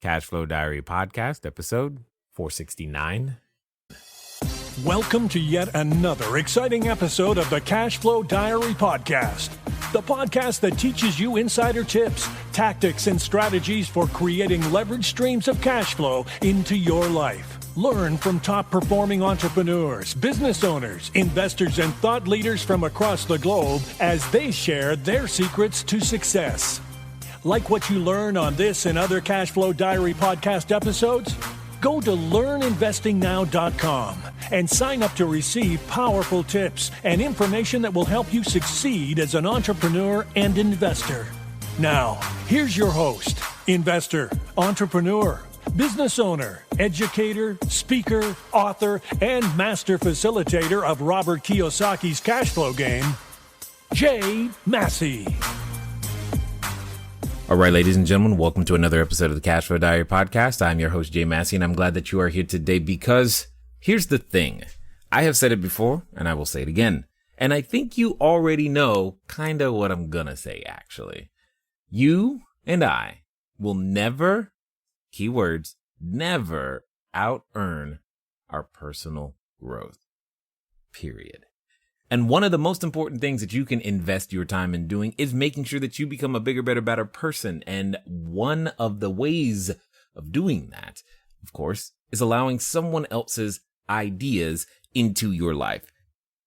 Cashflow Diary Podcast, episode 469. Welcome to yet another exciting episode of the CashFlow Diary Podcast, the podcast that teaches you insider tips, tactics, and strategies for creating leverage streams of cash flow into your life. Learn from top-performing entrepreneurs, business owners, investors, and thought leaders from across the globe as they share their secrets to success. Like what you learn on this and other CashFlow Diary podcast episodes? Go to learninvestingnow.com and sign up to receive powerful tips and information that will help you succeed as an entrepreneur and investor. Now, here's your host, investor, entrepreneur, business owner, educator, speaker, author, and master facilitator of Robert Kiyosaki's cash flow game, Jay Massey. All right, ladies and gentlemen, welcome to another episode of the Cashflow Diary Podcast. I'm your host, Jay Massey, and I'm glad that you are here today because here's the thing. I have said it before, and I will say it again. And I think you already know kind of what I'm going to say, actually. You and I will never, keywords, never out-earn our personal growth, period. And one of the most important things that you can invest your time in doing is making sure that you become a bigger, better, better person. And one of the ways of doing that, of course, is allowing someone else's ideas into your life.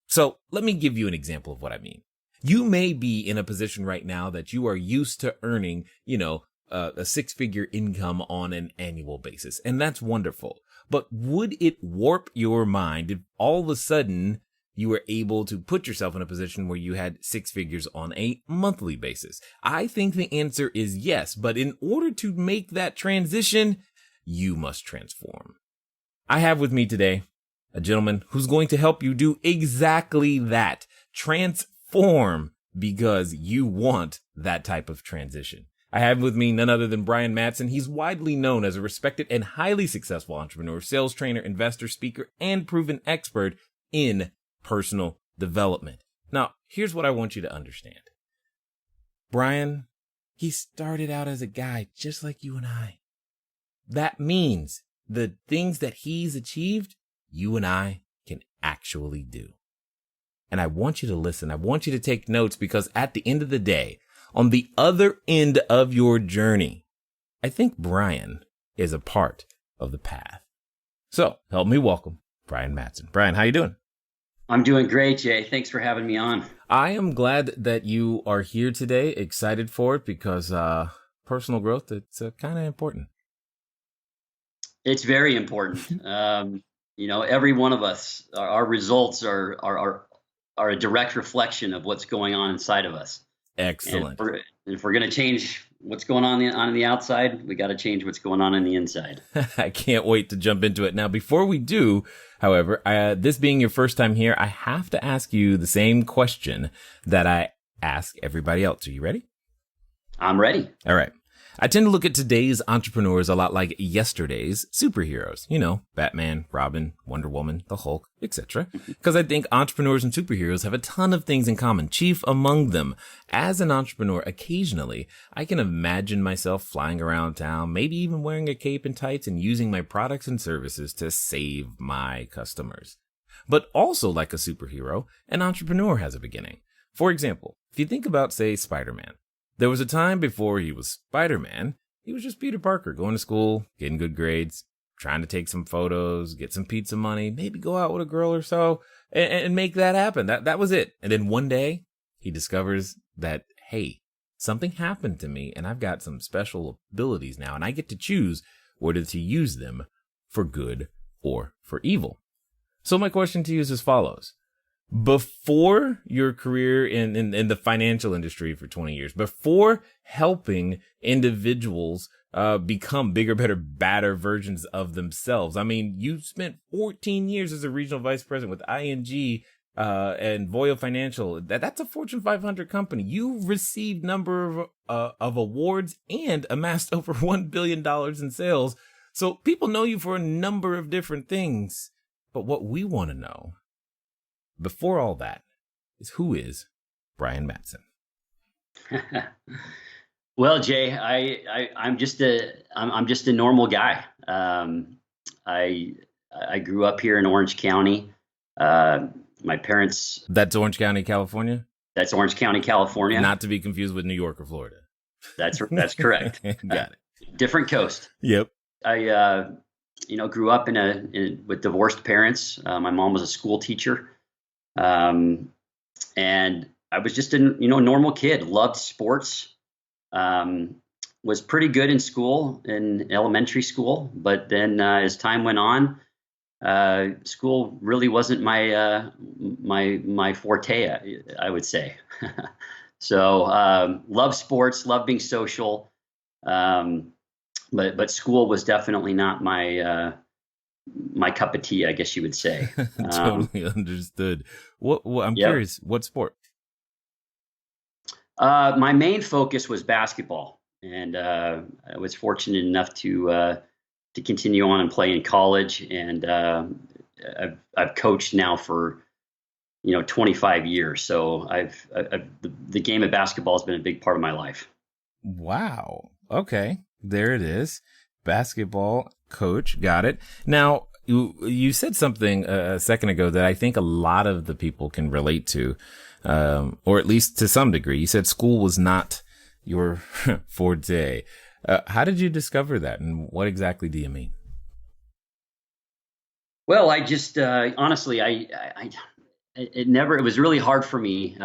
So let me give you an example of what I mean. You may be in a position right now that you are used to earning, a six-figure income on an annual basis. And that's wonderful. But would it warp your mind if all of a sudden you were able to put yourself in a position where you had six figures on a monthly basis? I think the answer is yes, but in order to make that transition, you must transform. I have with me today a gentleman who's going to help you do exactly that. Transform because you want that type of transition. I have with me none other than Brian Matsen. He's widely known as a respected and highly successful entrepreneur, sales trainer, investor, speaker, and proven expert in personal development. Now, here's what I want you to understand. Brian, he started out as a guy just like you and I. That means the things that he's achieved, you and I can actually do. And I want you to listen. I want you to take notes because at the end of the day, on the other end of your journey, I think Brian is a part of the path. So help me welcome Brian Matsen. Brian, how you doing? I'm doing great, Jay. Thanks for having me on. I am glad that you are here today, excited for it because personal growth, it's kind of important. It's very important. Every one of us, our results are a direct reflection of what's going on inside of us. Excellent. And if we're going to change what's going on the outside, we got to change what's going on the inside. I can't wait to jump into it. Now, before we do, however, this being your first time here, I have to ask you the same question that I ask everybody else. Are you ready? I'm ready. All right. I tend to look at today's entrepreneurs a lot like yesterday's superheroes. Batman, Robin, Wonder Woman, the Hulk, etc. Because I think entrepreneurs and superheroes have a ton of things in common, chief among them. As an entrepreneur, occasionally, I can imagine myself flying around town, maybe even wearing a cape and tights and using my products and services to save my customers. But also like a superhero, an entrepreneur has a beginning. For example, if you think about, say, Spider-Man. There was a time before he was Spider-Man, he was just Peter Parker, going to school, getting good grades, trying to take some photos, get some pizza money, maybe go out with a girl or so, and make that happen. That was it. And then one day, he discovers that, hey, something happened to me, and I've got some special abilities now, and I get to choose whether to use them for good or for evil. So my question to you is as follows. Before your career in the financial industry for 20 years, before helping individuals become bigger, better, badder versions of themselves. I mean, you spent 14 years as a regional vice president with ING and Voya Financial. That's a Fortune 500 company. You received number of awards and amassed over $1 billion in sales. So people know you for a number of different things. But what we want to know before all that is, who is Brian Matsen? Well, Jay, I'm just a normal guy. I I grew up here in Orange County. Uh, my parents, That's Orange County, California, that's Orange County, California. not to be confused with New York or Florida. That's correct. Got it. Different coast. Yep. I grew up with divorced parents. My mom was a school teacher, um, and I was just a normal kid. Loved sports. Um, was pretty good in school, in elementary school, but then as time went on, school really wasn't my forte. I would say. So love sports, love being social, but school was definitely not my cup of tea, I guess you would say. Totally understood. What I'm Yep. curious, what sport? My main focus was basketball, and I was fortunate enough to continue on and play in college. And I've coached now for 25 years, so the game of basketball has been a big part of my life. Wow. Okay. There it is. Basketball coach. Got it. Now, you said something a second ago that I think a lot of the people can relate to, or at least to some degree. You said school was not your forte. How did you discover that, and what exactly do you mean? Well, I just honestly, it was really hard for me.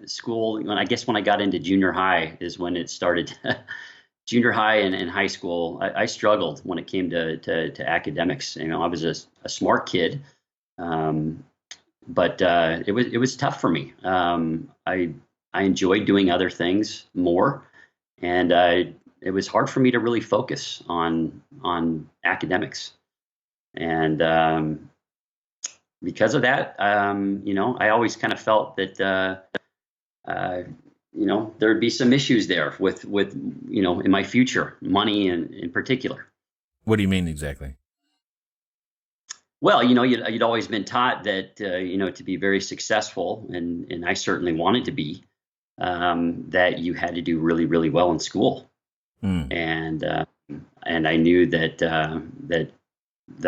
School, when I got into junior high is when it started. Junior high and high school, I struggled when it came to academics. I was a smart kid, but it was tough for me. I enjoyed doing other things more, and it was hard for me to really focus on academics. And because of that, I always kind of felt that there'd be some issues there with in my future, money in particular. What do you mean exactly? Well, you'd always been taught that to be very successful, and I certainly wanted to be, that you had to do really, really well in school. And I knew that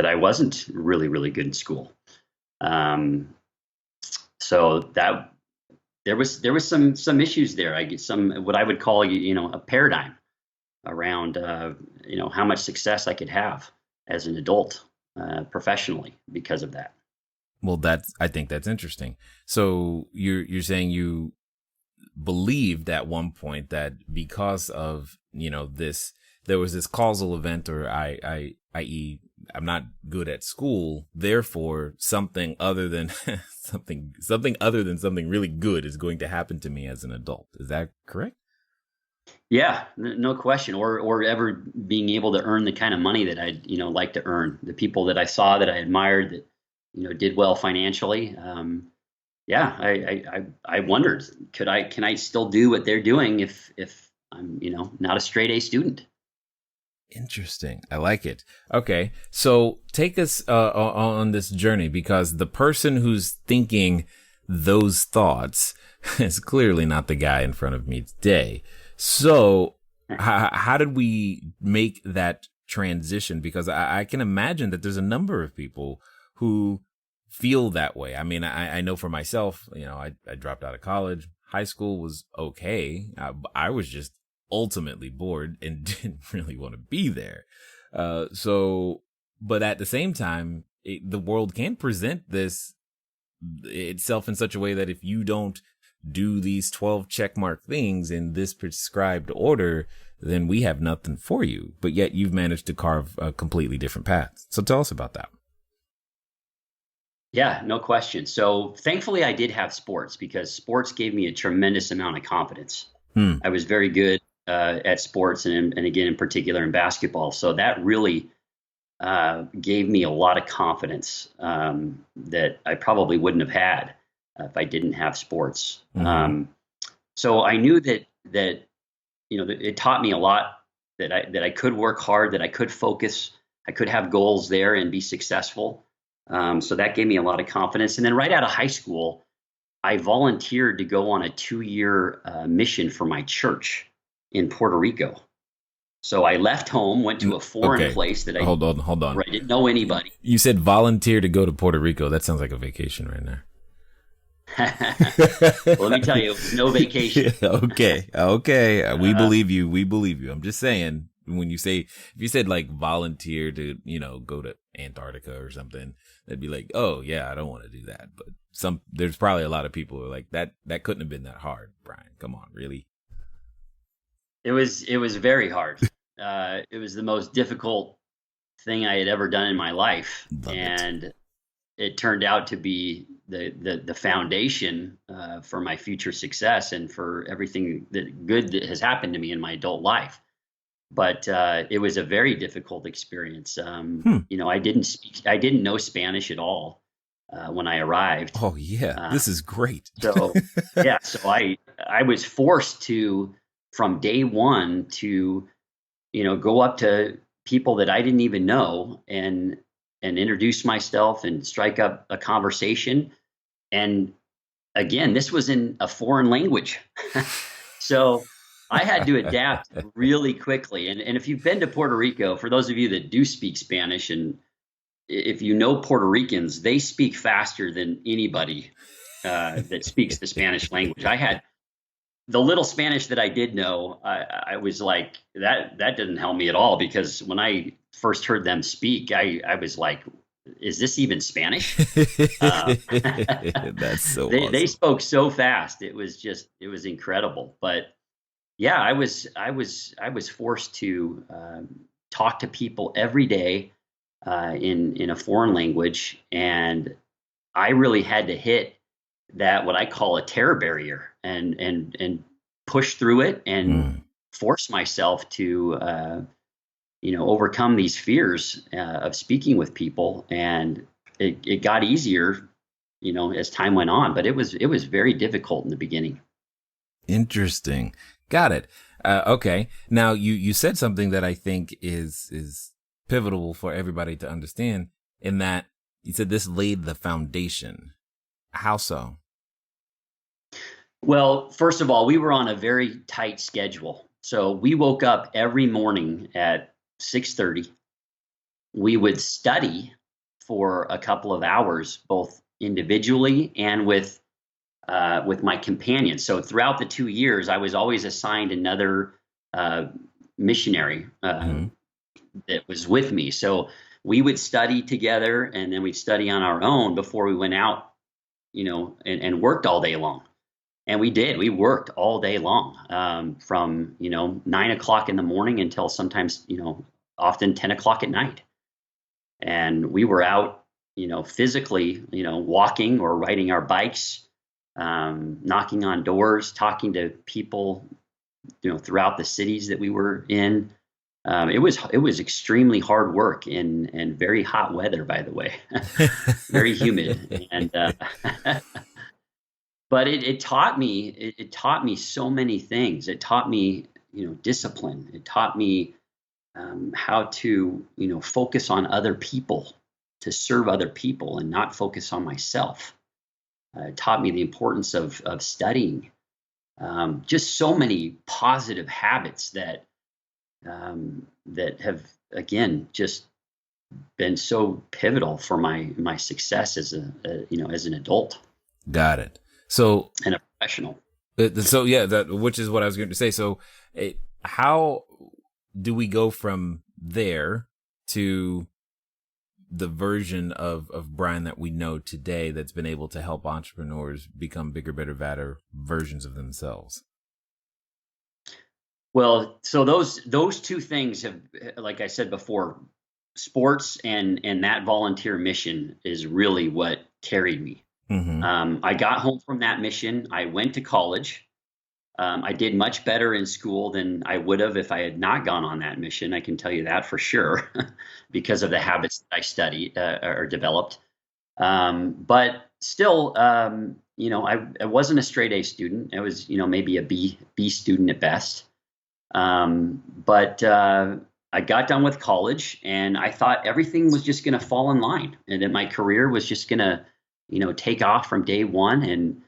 I wasn't really, really good in school. So that there was some issues there. I get some what I would call a paradigm around how much success I could have as an adult professionally because of that. Well, I think that's interesting. So you're saying you believed at one point that because of this, there was this causal event, or i.e. I'm not good at school, therefore something other than something other than something really good is going to happen to me as an adult. Is that correct? Yeah, no question. Or ever being able to earn the kind of money that I'd like to earn. The people that I saw that I admired that did well financially. Yeah, I wondered, can I still do what they're doing if I'm not a straight A student? Interesting. I like it. Okay. So take us on this journey, because the person who's thinking those thoughts is clearly not the guy in front of me today. So how did we make that transition? Because I can imagine that there's a number of people who feel that way. I mean, I know for myself, I dropped out of college. High school was okay. I was just ultimately bored and didn't really want to be there. But at the same time, the world can present this itself in such a way that if you don't do these 12 checkmark things in this prescribed order, then we have nothing for you. But yet you've managed to carve a completely different path. So tell us about that. Yeah, no question. So thankfully I did have sports, because sports gave me a tremendous amount of confidence. I was very good at sports, and again, in particular in basketball. So that really gave me a lot of confidence that I probably wouldn't have had if I didn't have sports. So I knew that it taught me a lot, that I could work hard, that I could focus, I could have goals there and be successful. So that gave me a lot of confidence. And then right out of high school, I volunteered to go on a 2-year mission for my church in Puerto Rico. So I left home, went to a foreign place that hold on. where I didn't know anybody. You said volunteer to go to Puerto Rico. That sounds like a vacation right now. Well, let me tell you, it was no vacation. Okay. We believe you. I'm just saying, if you said like volunteer to, go to Antarctica or something, they'd be like, oh yeah, I don't want to do that. But there's probably a lot of people who are like, that couldn't have been that hard, Brian. Come on, really? It was very hard. It was the most difficult thing I had ever done in my life. And it turned out to be the foundation for my future success and for everything that has happened to me in my adult life. But it was a very difficult experience. I didn't know Spanish at all when I arrived. Oh yeah, this is great. So I was forced to, from day one, to go up to people that I didn't even know and introduce myself and strike up a conversation. And again, this was in a foreign language. So I had to adapt really quickly. And if you've been to Puerto Rico, for those of you that do speak Spanish, and if you know Puerto Ricans, they speak faster than anybody that speaks the Spanish language. I had the little Spanish that I did know. I was like, that didn't help me at all, because when I first heard them speak, I was like, is this even Spanish? That's so awesome. They spoke so fast. It was incredible. But yeah, I was forced to talk to people every day in a foreign language, and I really had to hit that, what I call a terror barrier, and push through it and force myself to overcome these fears of speaking with people. And it got easier, as time went on, but it was very difficult in the beginning. Interesting. Got it. Okay. Now you said something that I think is pivotal for everybody to understand, in that you said this laid the foundation. How so? Well, first of all, we were on a very tight schedule. So we woke up every morning at 6:30. We would study for a couple of hours, both individually and with my companions. So throughout the 2 years, I was always assigned another missionary that was with me. So we would study together, and then we'd study on our own before we went out, and worked all day long. And we worked all day long, from, 9 o'clock in the morning until sometimes, often 10 o'clock at night. And we were out, physically, walking or riding our bikes, knocking on doors, talking to people, throughout the cities that we were in. It was extremely hard work and very hot weather, by the way, very humid. And, but it taught me so many things. It taught me, discipline. It taught me how to, focus on other people, to serve other people and not focus on myself. It taught me the importance of studying. Just so many positive habits that have, again, just been so pivotal for my success as as an adult. Got it. So, and a professional. So yeah, which is what I was going to say. So how do we go from there to the version of Brian that we know today, that's been able to help entrepreneurs become bigger, better, badder versions of themselves? Well, so those two things have, like I said before, sports and that volunteer mission is really what carried me. I got home from that mission. I went to college. I did much better in school than I would have if I had not gone on that mission. I can tell you that for sure, because of the habits that I studied or developed. But still, I wasn't a straight A student. I was, maybe a B student at best. But I got done with college, and I thought everything was just going to fall in line, and that my career was just going to, take off from day one.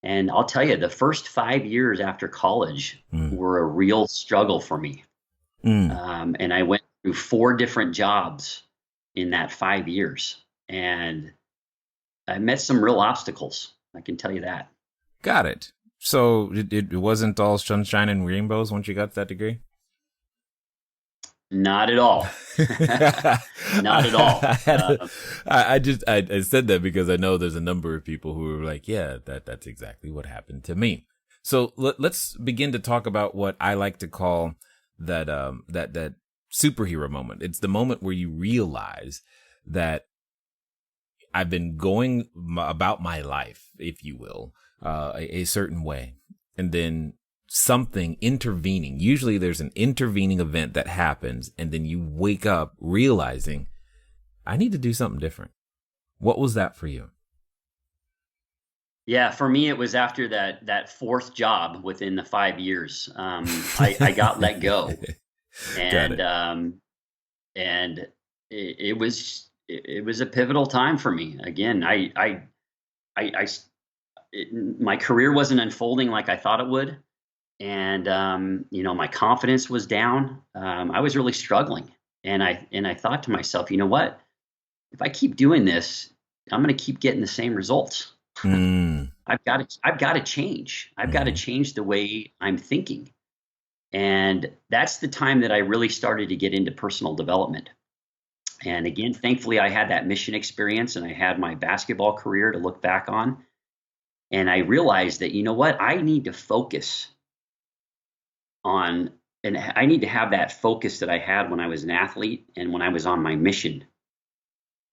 And I'll tell you, the first 5 years after college were a real struggle for me. And I went through 4 different jobs in that 5 years. And I met some real obstacles. I can tell you that. Got it. So it wasn't all sunshine and rainbows once you got that degree? Not at all. Not at all. I said that because I know there's a number of people who are like, yeah, that's exactly what happened to me. So let's begin to talk about what I like to call that superhero moment. It's the moment where you realize that I've been going about my life, if you will, a certain way, and then something intervening. Usually there's an intervening event that happens, and then you wake up realizing I need to do something different. What was that for you? Yeah, for me, it was after that 4th job within the 5 years. I got let go, and it was a pivotal time for me. Again, my career wasn't unfolding like I thought it would. And, my confidence was down. I was really struggling. And I thought to myself, you know what, if I keep doing this, I'm going to keep getting the same results. I've got to change. I've got to change the way I'm thinking. And that's the time that I really started to get into personal development. And again, thankfully, I had that mission experience and I had my basketball career to look back on. And I realized that, you know what, I need to focus on, and I need to have that focus that I had when I was an athlete and when I was on my mission.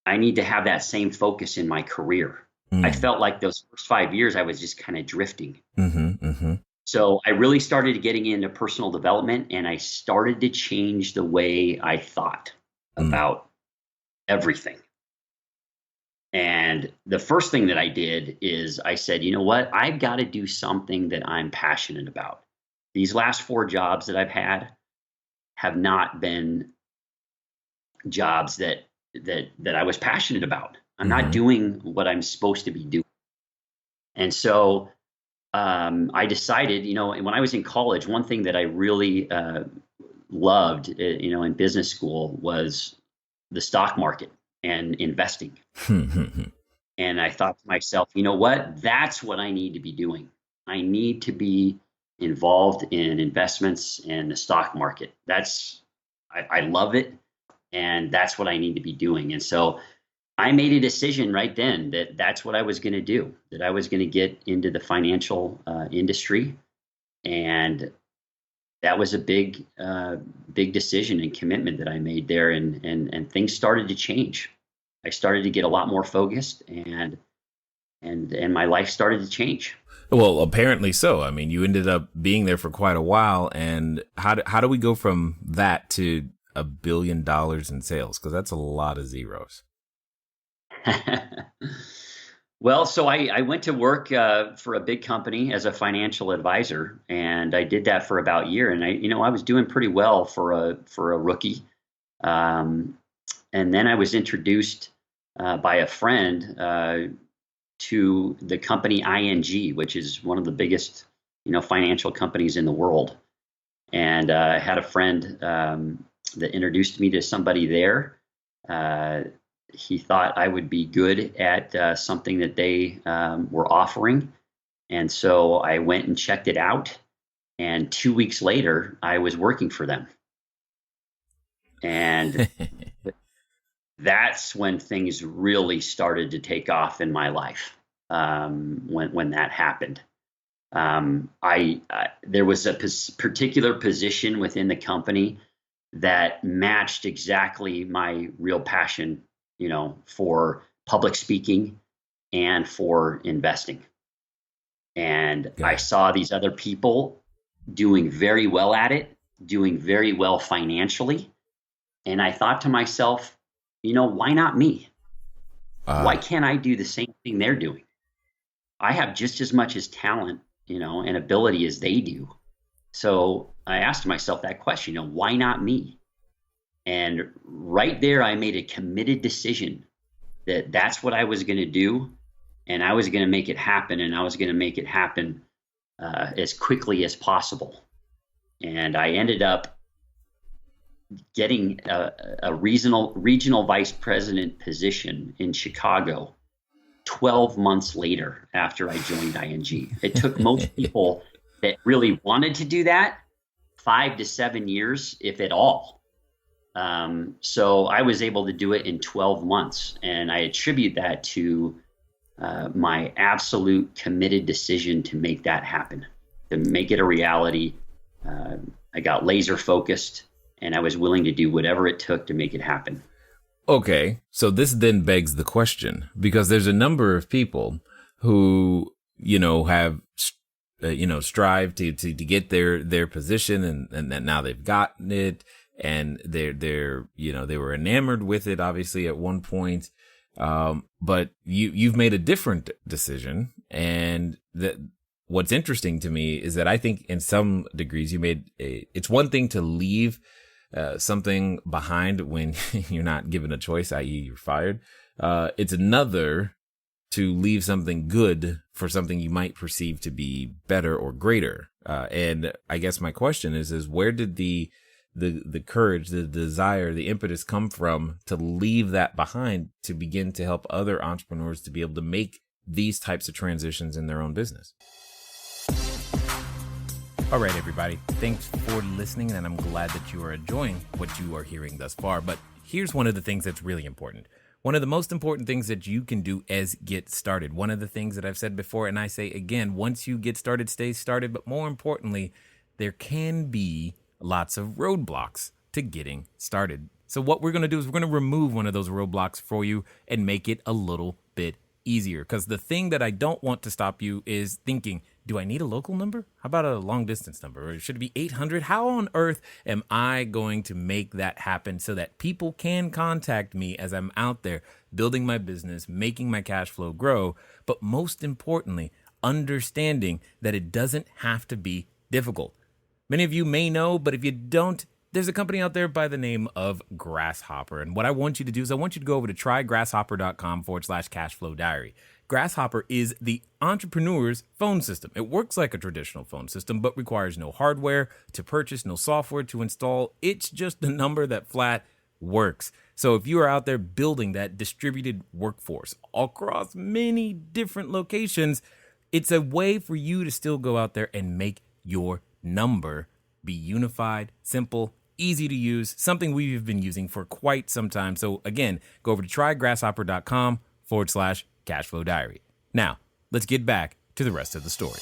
I need to have that same focus in my career. I felt like those first 5 years, I was just kind of drifting. So I really started getting into personal development, and I started to change the way I thought about everything. And the first thing that I did is I said, you know what, I've got to do something that I'm passionate about. These last 4 jobs that I've had have not been jobs that I was passionate about. I'm not doing what I'm supposed to be doing. And so I decided, when I was in college, one thing that I really loved, in business school was the stock market and investing. And I thought to myself, you know what, that's what I need to be doing. I need to be involved in investments and the stock market. I love it. And that's what I need to be doing. And so I made a decision right then that that's what I was going to do, that I was going to get into the financial industry. And that was a big decision and commitment that I made there. And things started to change. I started to get a lot more focused, and my life started to change. Well, apparently so. I mean, you ended up being there for quite a while. And how do we go from that to $1 billion in sales? Because that's a lot of zeros. Well, so I went to work for a big company as a financial advisor, and I did that for about a year. And I was doing pretty well for a rookie. And then I was introduced by a friend to the company ING, which is one of the biggest financial companies in the world. And I had a friend that introduced me to somebody there. He thought I would be good at something that they were offering. And so I went and checked it out. And 2 weeks later, I was working for them. And that's when things really started to take off in my life, when that happened. There was a particular position within the company that matched exactly my real passion, for public speaking and for investing. And I saw these other people doing very well at it, doing very well financially. And I thought to myself, why not me? Why can't I do the same thing they're doing? I have just as much as talent, and ability as they do. So I asked myself that question, why not me? And right there, I made a committed decision that that's what I was going to do. and I was going to make it happen, and I was going to make it happen as quickly as possible. And I ended up getting a regional vice president position in Chicago 12 months later after I joined ING. It took most people that really wanted to do that 5 to 7 years, if at all. So I was able to do it in 12 months, and I attribute that to my absolute committed decision to make that happen, to make it a reality. I got laser focused, and I was willing to do whatever it took to make it happen. Okay, so this then begs the question, because there's a number of people who, have, strive to get their position, and that now they've gotten it, and they were enamored with it, obviously, at one point. But you've made a different decision, and what's interesting to me is that I think in some degrees it's one thing to leave something behind when you're not given a choice, i.e. you're fired. It's another to leave something good for something you might perceive to be better or greater. And I guess my question is where did the courage, the desire, the impetus come from to leave that behind to begin to help other entrepreneurs to be able to make these types of transitions in their own business? All right, everybody. Thanks for listening, and I'm glad that you are enjoying what you are hearing thus far. But here's one of the things that's really important. One of the most important things that you can do is get started. One of the things that I've said before, and I say again, once you get started, stay started. But more importantly, there can be lots of roadblocks to getting started. So what we're going to do is we're going to remove one of those roadblocks for you and make it a little bit easier. Because the thing that I don't want to stop you is thinking, do I need a local number? How about a long distance number? Or should it be 800? How on earth am I going to make that happen so that people can contact me as I'm out there building my business, making my cash flow grow? But most importantly, understanding that it doesn't have to be difficult. Many of you may know, but if you don't, there's a company out there by the name of Grasshopper. And what I want you to do is I want you to go over to trygrasshopper.com/cashflowdiary. Grasshopper is the entrepreneur's phone system. It works like a traditional phone system, but requires no hardware to purchase, no software to install. It's just a number that flat works. So if you are out there building that distributed workforce across many different locations, it's a way for you to still go out there and make your number be unified, simple, easy to use, something we've been using for quite some time. So again, go over to trygrasshopper.com/cashflowdiary. Now, let's get back to the rest of the story.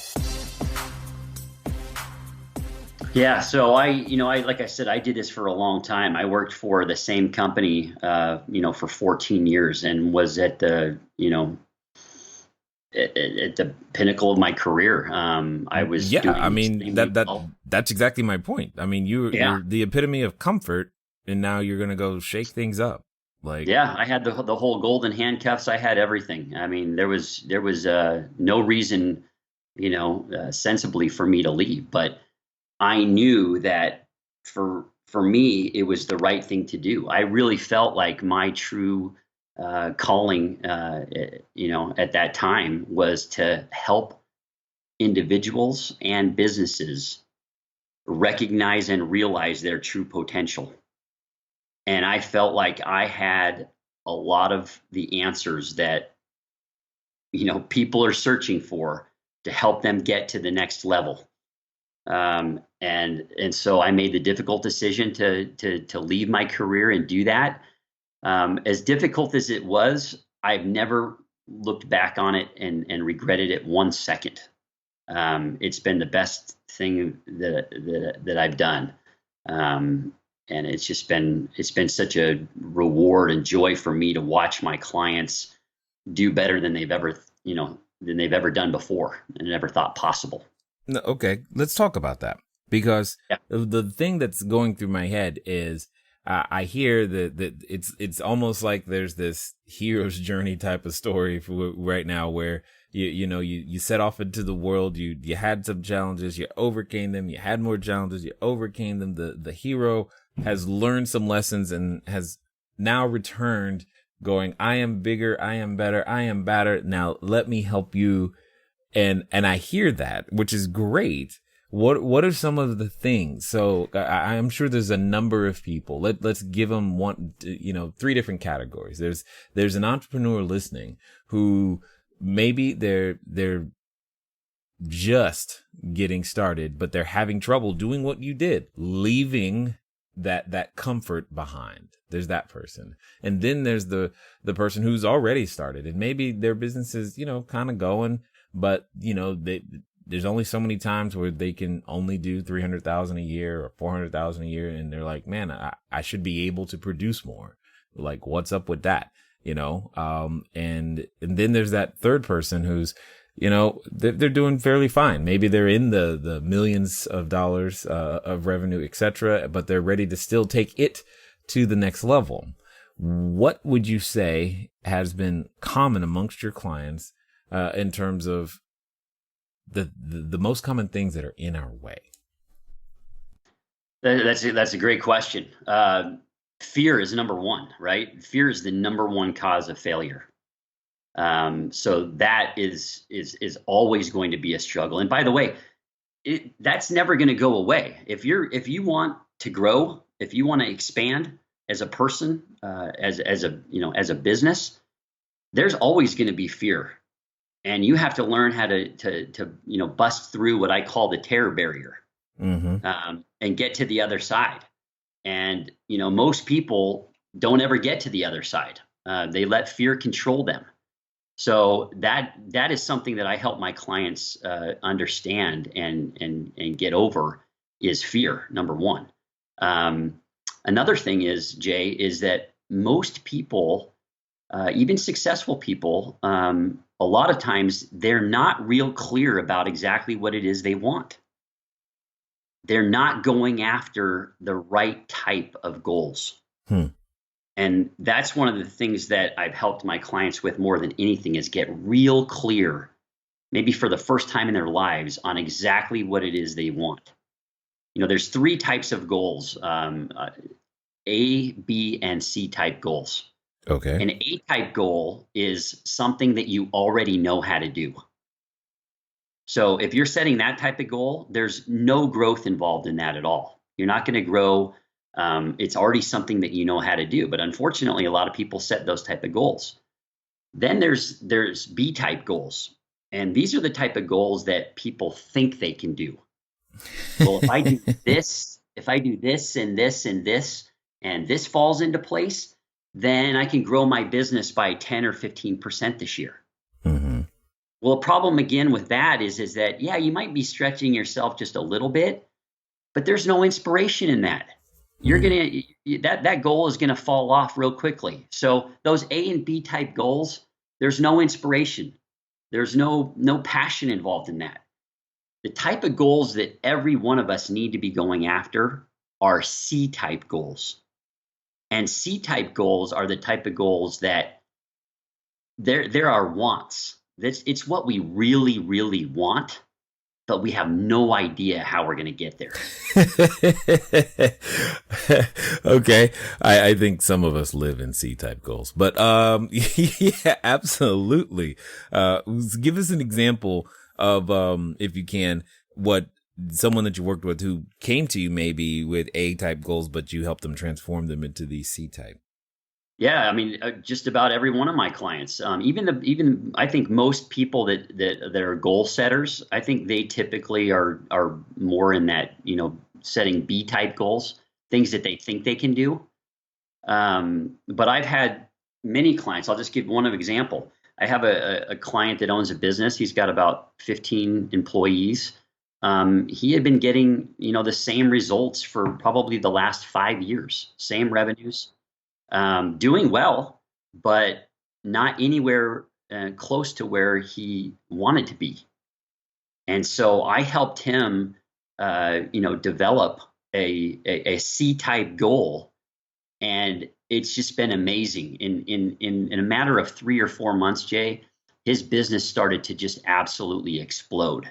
Yeah, so I like I said, I did this for a long time. I worked for the same company, for 14 years and was at the, at the pinnacle of my career. I was that's exactly my point. I mean, you're the epitome of comfort, and now you're going to go shake things up. I had the whole golden handcuffs. I had everything. I mean, there was no reason, sensibly for me to leave, but I knew that for me, it was the right thing to do. I really felt like my true calling, at that time was to help individuals and businesses recognize and realize their true potential. And I felt like I had a lot of the answers that, people are searching for to help them get to the next level. And so I made the difficult decision to leave my career and do that. As difficult as it was, I've never looked back on it and regretted it 1 second. It's been the best thing that I've done. And it's been such a reward and joy for me to watch my clients do better than they've ever done before and never thought possible. No, okay, let's talk about that, because the thing that's going through my head is I hear that it's almost like there's this hero's journey type of story for right now where you set off into the world, you had some challenges, you overcame them, you had more challenges, you overcame them. The hero has learned some lessons and has now returned going, I am bigger, I am better, I am better. Now let me help you. And I hear that, which is great. What are some of the things? So I'm sure there's a number of people. Let's give them three different categories. There's an entrepreneur listening who maybe they're just getting started, but they're having trouble doing what you did, leaving that comfort behind. There's that person. And then there's the person who's already started, and maybe their business is, kind of going, but there's only so many times where they can only do 300,000 a year or 400,000 a year. And they're like, man, I should be able to produce more. Like, what's up with that? And then there's that third person who's, they're doing fairly fine. Maybe they're in the millions of dollars of revenue, etc., but they're ready to still take it to the next level. What would you say has been common amongst your clients in terms of the most common things that are in our way? That's a great question. Fear is number one, right? Fear is the number one cause of failure. So that is always going to be a struggle. And by the way, that's never going to go away. If you want to grow, if you want to expand as a person, as a business, there's always going to be fear. And you have to learn how to bust through what I call the terror barrier, and get to the other side. And most people don't ever get to the other side. They let fear control them. So that is something that I help my clients understand and get over, is fear, number one. Another thing is that most people, even successful people, a lot of times they're not real clear about exactly what it is they want. They're not going after the right type of goals. And that's one of the things that I've helped my clients with more than anything, is get real clear, maybe for the first time in their lives, on exactly what it is they want. There's three types of goals, A, B, and C type goals. Okay. An A type goal is something that you already know how to do. So if you're setting that type of goal, there's no growth involved in that at all. You're not going to grow. It's already something that you know how to do. But unfortunately, a lot of people set those type of goals. Then there's B type goals. And these are the type of goals that people think they can do. Well, if I do this and this and this, and this falls into place, then I can grow my business by 10 or 15% this year. Well, the problem again with that is that, yeah, you might be stretching yourself just a little bit, but there's no inspiration in that. You're that goal is gonna fall off real quickly. So those A and B type goals, there's no inspiration. There's no passion involved in that. The type of goals that every one of us need to be going after are C type goals. And C type goals are the type of goals that there are wants. It's what we really, really want, but we have no idea how we're going to get there. Okay. I think some of us live in C-type goals, but yeah, absolutely. Give us an example of, if you can, what someone that you worked with who came to you maybe with A-type goals, but you helped them transform them into the C-type. Yeah, I mean, just about every one of my clients, even I think most people that are goal setters, I think they typically are more in that, setting B type goals, things that they think they can do. But I've had many clients. I'll just give one example. I have a client that owns a business. He's got about 15 employees. He had been getting, the same results for probably the last 5 years, same revenues. Doing well, but not anywhere close to where he wanted to be. And so I helped him, develop a C-type goal, and it's just been amazing. In a matter of 3 or 4 months, Jay, his business started to just absolutely explode.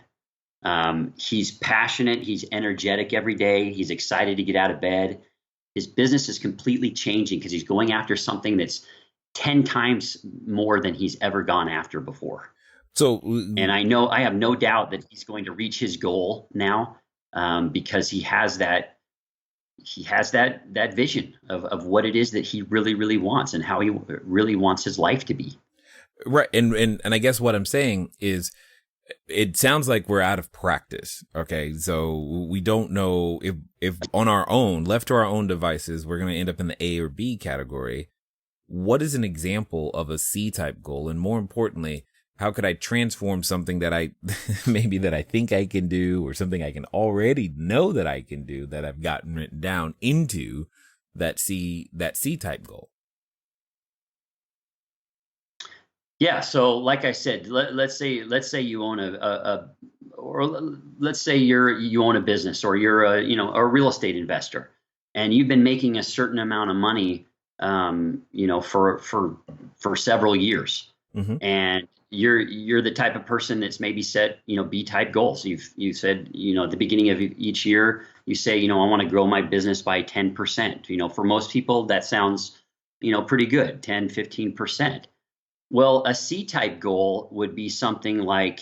He's passionate. He's energetic every day. He's excited to get out of bed. His business is completely changing because he's going after something that's 10 times more than he's ever gone after before. So, and I have no doubt that he's going to reach his goal now, because he has that vision of what it is that he really, really wants and how he really wants his life to be. right. And I guess what I'm saying is, it sounds like we're out of practice. Okay. So we don't know if on our own, left to our own devices, we're going to end up in the A or B category. What is an example of a C type goal? And more importantly, how could I transform something that I maybe that I think I can do, or something I can already know that I can do, that I've gotten written down, into that C type goal? Yeah. So like I said, let's say you own let's say you own a business, or you're a real estate investor, and you've been making a certain amount of money, for several years. Mm-hmm. And you're the type of person that's maybe set, B type goals. You said, at the beginning of each year, you say, I want to grow my business by 10%. For most people, that sounds, pretty good, 10, 15%. Well, a C type goal would be something like,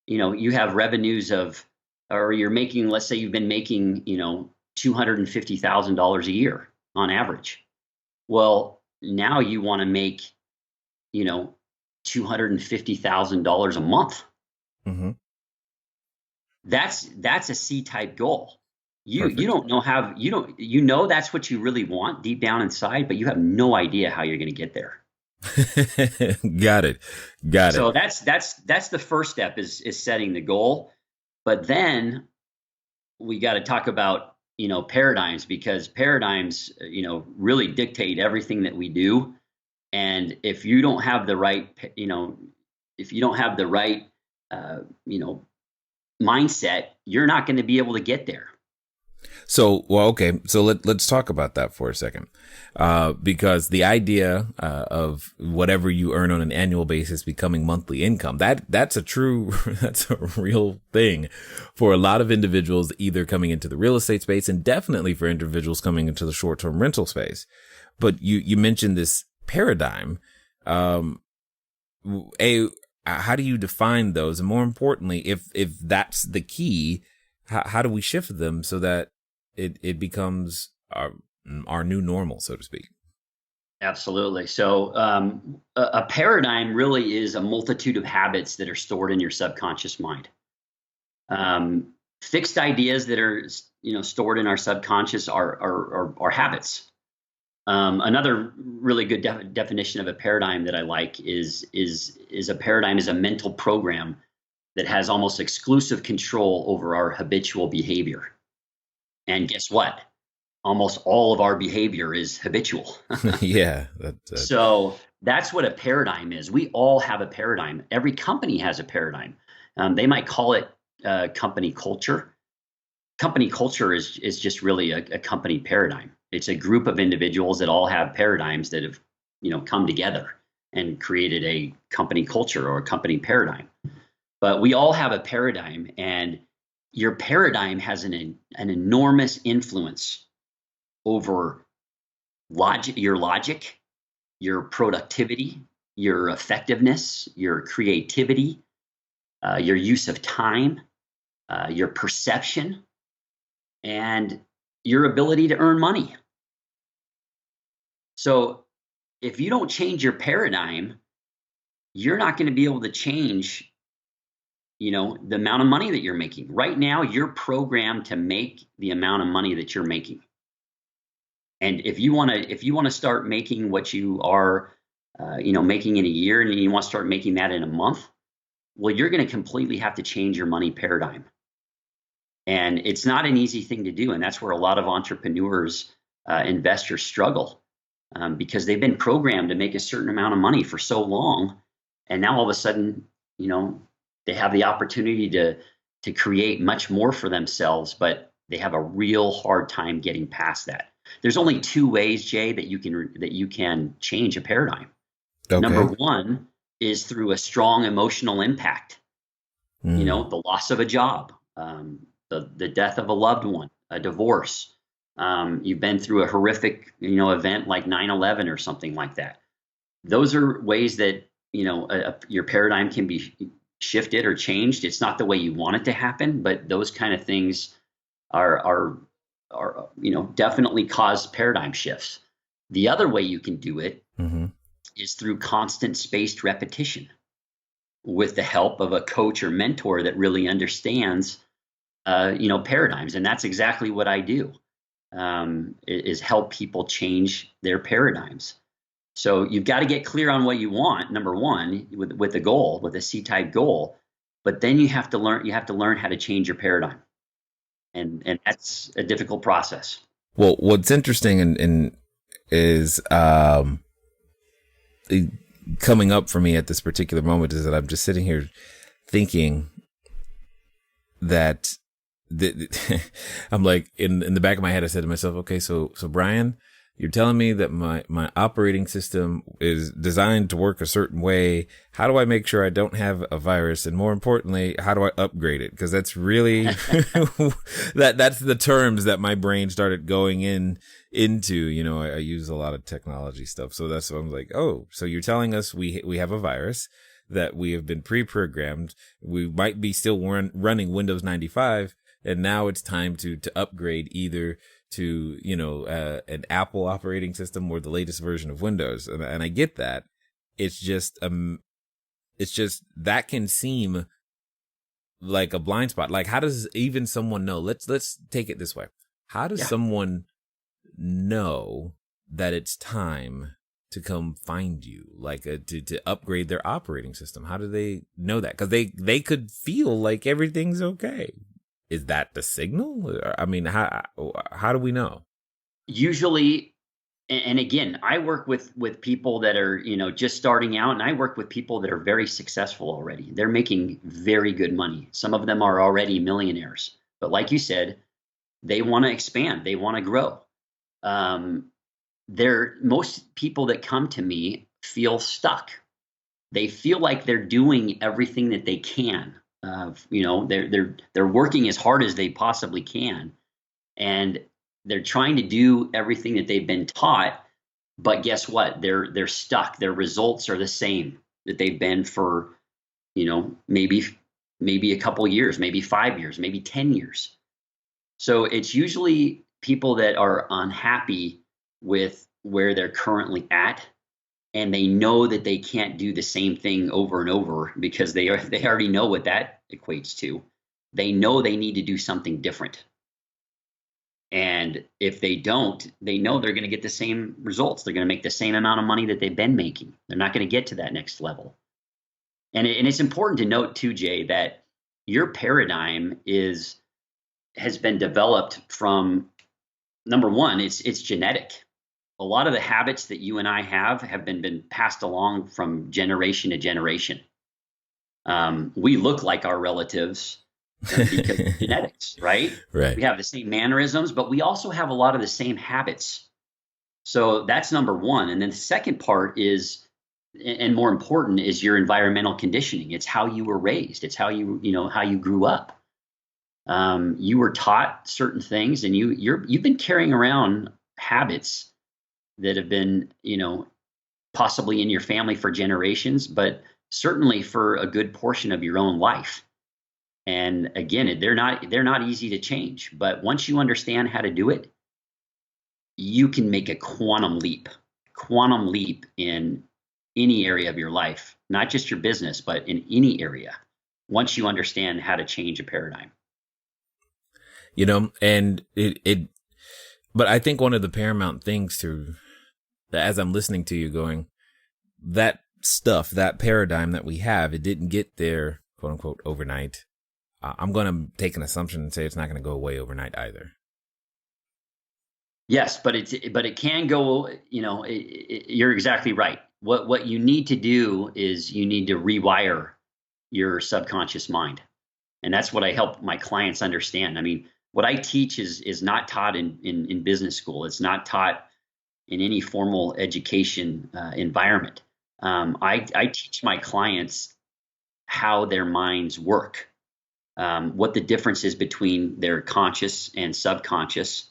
you have revenues or you're making, let's say you've been making, $250,000 a year on average. Well, now you want to make, $250,000 a month. Mm-hmm. That's a C type goal. You Perfect. don't know how, that's what you really want deep down inside, but you have no idea how you're going to get there. Got it. So that's the first step, is setting the goal. But then we got to talk about, paradigms, because paradigms, really dictate everything that we do. And if you don't have the right, mindset, you're not going to be able to get there. So, well, okay. So let's talk about that for a second. Because the idea, of whatever you earn on an annual basis becoming monthly income, that's a real thing for a lot of individuals, either coming into the real estate space, and definitely for individuals coming into the short-term rental space. But you mentioned this paradigm. How do you define those? And more importantly, if that's the key, how do we shift them so that it becomes our new normal, so to speak? Absolutely. So a paradigm really is a multitude of habits that are stored in your subconscious mind. Fixed ideas that are stored in our subconscious are habits. Another really good definition of a paradigm that I like is a paradigm is a mental program that has almost exclusive control over our habitual behavior. And guess what? Almost all of our behavior is habitual. Yeah. So that's what a paradigm is. We all have a paradigm. Every company has a paradigm. They might call it company culture. Company culture is just really a company paradigm. It's a group of individuals that all have paradigms that have, come together and created a company culture or a company paradigm. But we all have a paradigm, and your paradigm has an enormous influence over your logic, your productivity, your effectiveness, your creativity, your use of time, your perception, and your ability to earn money. So if you don't change your paradigm, you're not going to be able to change, the amount of money that you're making. Right now, you're programmed to make the amount of money that you're making. And if you want to start making what you are, making in a year, and you want to start making that in a month, well, you're going to completely have to change your money paradigm. And it's not an easy thing to do. And that's where a lot of entrepreneurs, investors struggle, because they've been programmed to make a certain amount of money for so long. And now all of a sudden, they have the opportunity to create much more for themselves, but they have a real hard time getting past that. There's only two ways, Jay, that you can change a paradigm. Okay. Number one is through a strong emotional impact. The loss of a job, the death of a loved one, a divorce. You've been through a horrific, event like 9/11 or something like that. those are ways that, your paradigm can be shifted or changed. It's not the way you want it to happen, but those kind of things are definitely cause paradigm shifts. The other way you can do it is through constant spaced repetition with the help of a coach or mentor that really understands, paradigms. And that's exactly what I do, is help people change their paradigms. So you've got to get clear on what you want, number one, with the goal, with a C-type goal, but then you have to learn how to change your paradigm. And that's a difficult process. Well, what's interesting and is coming up for me at this particular moment is that I'm just sitting here thinking that I'm like, in the back of my head, I said to myself, okay, so Brian, you're telling me that my operating system is designed to work a certain way. How do I make sure I don't have a virus? And more importantly, how do I upgrade it? Because that's really that's the terms that my brain started going into. I use a lot of technology stuff. So that's what I'm like, oh, so you're telling us we have a virus that we have been pre-programmed. We might be still running Windows 95. And now it's time to upgrade either to, an Apple operating system or the latest version of Windows. And I get that. It's just that can seem like a blind spot. Like, how does even someone know? Let's take it this way. How does someone know that it's time to come find you, like to upgrade their operating system? How do they know that? Because they could feel like everything's okay. Is that the signal? I mean, how do we know? Usually, and again, I work with people that are, just starting out, and I work with people that are very successful already. They're making very good money. Some of them are already millionaires. But like you said, they want to expand. They want to grow. Most people that come to me feel stuck. They feel like they're doing everything that they can. They're working as hard as they possibly can, and they're trying to do everything that they've been taught. But guess what? They're stuck. Their results are the same that they've been for, maybe a couple years, maybe 5 years, maybe 10 years. So it's usually people that are unhappy with where they're currently at. And they know that they can't do the same thing over and over because they already know what that equates to. They know they need to do something different. And if they don't, they know they're going to get the same results. They're going to make the same amount of money that they've been making. They're not going to get to that next level. And it's important to note too, Jay, that your paradigm has been developed from, number one, it's genetic. A lot of the habits that you and I have been passed along from generation to generation. We look like our relatives because of genetics, right? Right. We have the same mannerisms, but we also have a lot of the same habits. So that's number one. And then the second part is, and more important, is your environmental conditioning. It's how you were raised. It's how how you grew up. You were taught certain things, and you've been carrying around habits that have been, possibly in your family for generations, but certainly for a good portion of your own life. And again, they're not easy to change, but once you understand how to do it, you can make a quantum leap in any area of your life, not just your business, but in any area, once you understand how to change a paradigm. And but I think one of the paramount things as I'm listening to you going, that stuff, that paradigm that we have, it didn't get there, quote unquote, overnight. I'm going to take an assumption and say it's not going to go away overnight either. Yes, but it can go, you're exactly right. What you need to do is you need to rewire your subconscious mind. And that's what I help my clients understand. I mean, what I teach is not taught in business school. It's not taught in any formal education environment. I teach my clients how their minds work, what the difference is between their conscious and subconscious,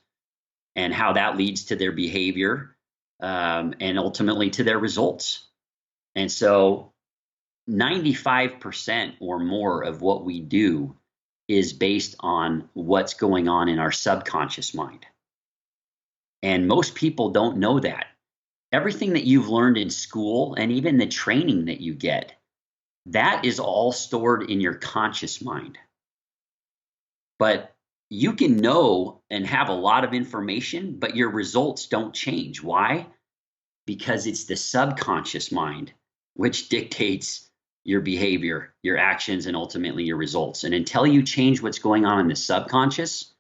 and how that leads to their behavior and ultimately to their results. And so 95% or more of what we do is based on what's going on in our subconscious mind. And most people don't know that. Everything that you've learned in school and even the training that you get, that is all stored in your conscious mind. But you can know and have a lot of information, but your results don't change. Why? Because it's the subconscious mind which dictates your behavior, your actions, and ultimately your results. And until you change what's going on in the subconscious,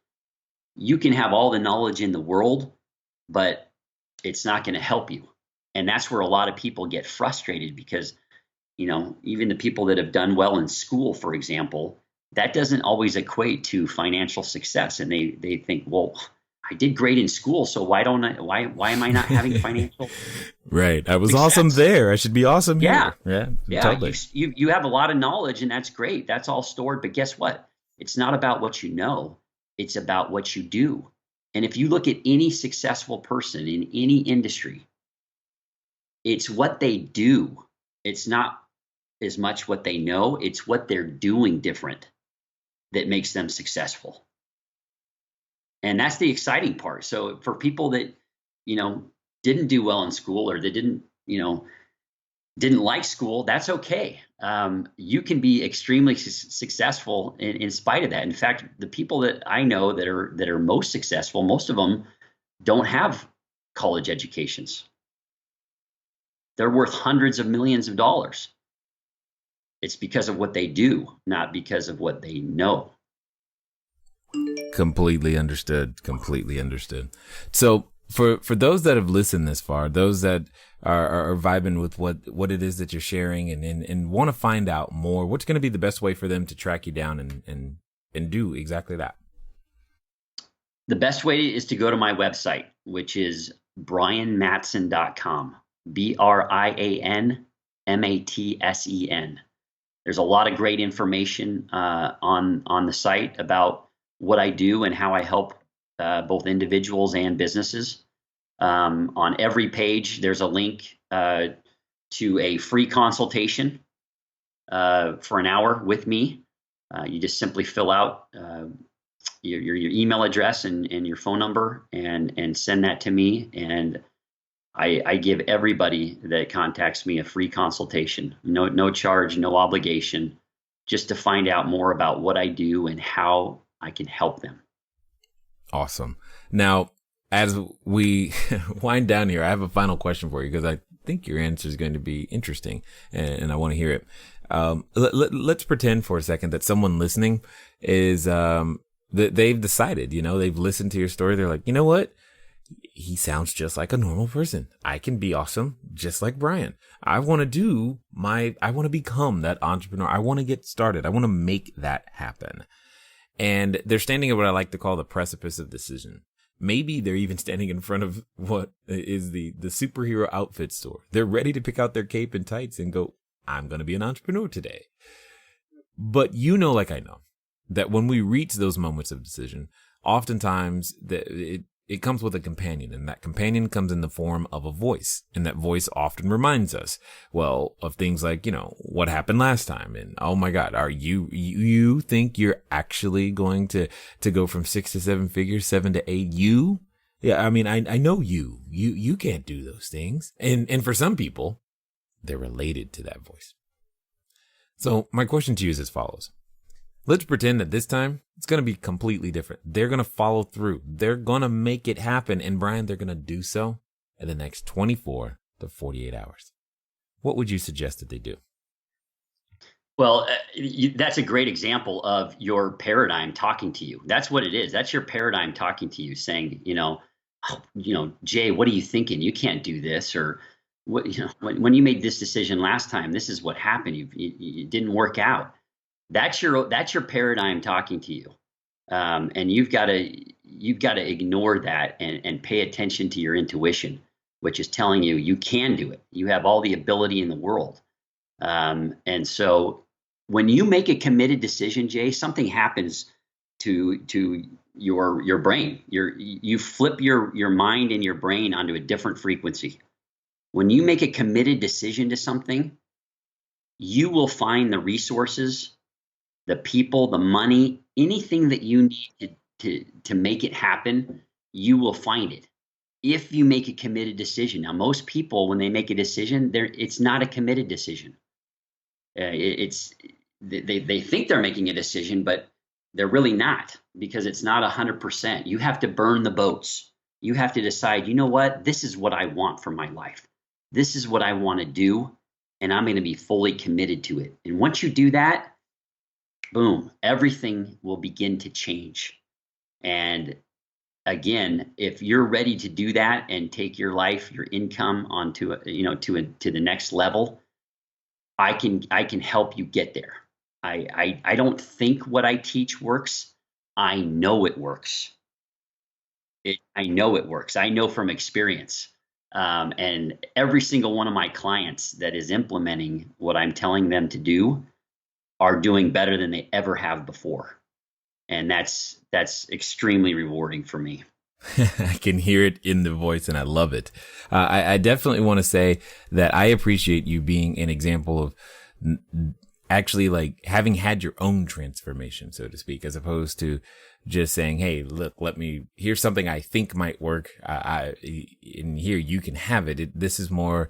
you can have all the knowledge in the world, but it's not going to help you. And that's where a lot of people get frustrated because, even the people that have done well in school, for example, that doesn't always equate to financial success. And they think, well, I did great in school, so why am I not having financial Right. I was success? Awesome there. I should be awesome Yeah. here. Yeah. Totally. You have a lot of knowledge, and that's great. That's all stored. But guess what? It's not about what you know. It's about what you do. And if you look at any successful person in any industry, it's what they do. It's not as much what they know. It's what they're doing different that makes them successful. And that's the exciting part. So for people that, didn't do well in school, or they didn't like school, that's okay. You can be extremely successful in spite of that. In fact, the people that I know that are most successful, most of them don't have college educations. They're worth hundreds of millions of dollars. It's because of what they do, not because of what they know. Completely understood. So for those that have listened this far, those that are vibing with what it is that you're sharing and want to find out more, what's going to be the best way for them to track you down and do exactly that? The best way is to go to my website, which is brianmatsen.com, BrianMatsen. There's a lot of great information on the site about what I do and how I help both individuals and businesses. On every page, there's a link to a free consultation for an hour with me. You just simply fill out your email address and your phone number and send that to me. And I give everybody that contacts me a free consultation, no charge, no obligation, just to find out more about what I do and how I can help them. Awesome. Now, as we wind down here, I have a final question for you because I think your answer is going to be interesting and I want to hear it. Let's pretend for a second that someone listening is, they've decided, they've listened to your story. They're like, you know what? He sounds just like a normal person. I can be awesome just like Brian. I want to become that entrepreneur. I want to get started. I want to make that happen. And they're standing at what I like to call the precipice of decision. Maybe they're even standing in front of what is the superhero outfit store. They're ready to pick out their cape and tights and go, I'm going to be an entrepreneur today. But like I know, that when we reach those moments of decision, oftentimes it comes with a companion, and that companion comes in the form of a voice. And that voice often reminds us, of things like, what happened last time? And, oh my God, are you think you're actually going to go from 6 to 7 figures, 7 to 8? Yeah, I mean, I know you can't do those things. And for some people, they're related to that voice. So my question to you is as follows. Let's pretend that this time it's going to be completely different. They're going to follow through. They're going to make it happen. And Brian, they're going to do so in the next 24 to 48 hours. What would you suggest that they do? Well, that's a great example of your paradigm talking to you. That's what it is. That's your paradigm talking to you saying, Jay, what are you thinking? You can't do this. Or what, when you made this decision last time, this is what happened. It didn't work out. That's your paradigm talking to you, and you've got to ignore that and pay attention to your intuition, which is telling you you can do it. You have all the ability in the world, and so when you make a committed decision, Jay, something happens to your brain. You flip your mind and your brain onto a different frequency, When you make a committed decision to something, you will find the resources, the people, the money, anything that you need to make it happen, you will find it. If you make a committed decision. Now, most people, when they make a decision, it's not a committed decision. They think they're making a decision, but they're really not, because it's not 100%. You have to burn the boats. You have to decide, you know what? This is what I want for my life. This is what I want to do, and I'm going to be fully committed to it. And once you do that, boom, everything will begin to change. And again, if you're ready to do that and take your life, your income onto to the next level, I can help you get there. I don't think what I teach works. I know it works. I know it works. I know from experience. And every single one of my clients that is implementing what I'm telling them to do are doing better than they ever have before. And that's extremely rewarding for me. I can hear it in the voice, and I love it. I definitely want to say that I appreciate you being an example of actually like having had your own transformation, so to speak, as opposed to just saying, hey, look, here's something I think might work. In here, you can have it. This is more,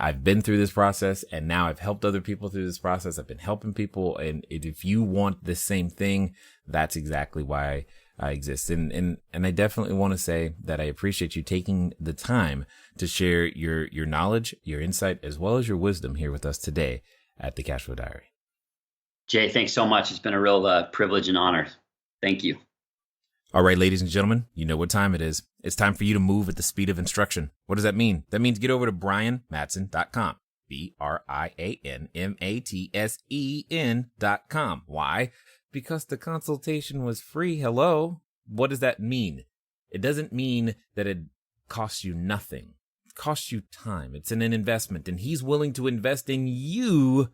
I've been through this process, and now I've helped other people through this process. I've been helping people. And if you want the same thing, that's exactly why I exist. And I definitely want to say that I appreciate you taking the time to share your knowledge, your insight, as well as your wisdom here with us today at the Cashflow Diary. Jay, thanks so much. It's been a real privilege and honor. Thank you. All right, ladies and gentlemen, you know what time it is. It's time for you to move at the speed of instruction. What does that mean? That means get over to brianmatsen.com. BrianMatsen.com. Why? Because the consultation was free. Hello. What does that mean? It doesn't mean that it costs you nothing. It costs you time. It's an investment, and he's willing to invest in you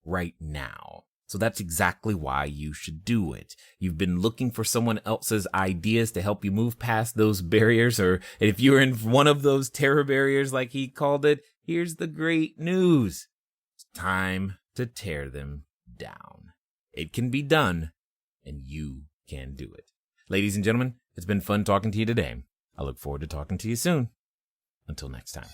right now. So that's exactly why you should do it. You've been looking for someone else's ideas to help you move past those barriers, or if you're in one of those terror barriers like he called it, here's the great news. It's time to tear them down. It can be done, and you can do it. Ladies and gentlemen, it's been fun talking to you today. I look forward to talking to you soon. Until next time.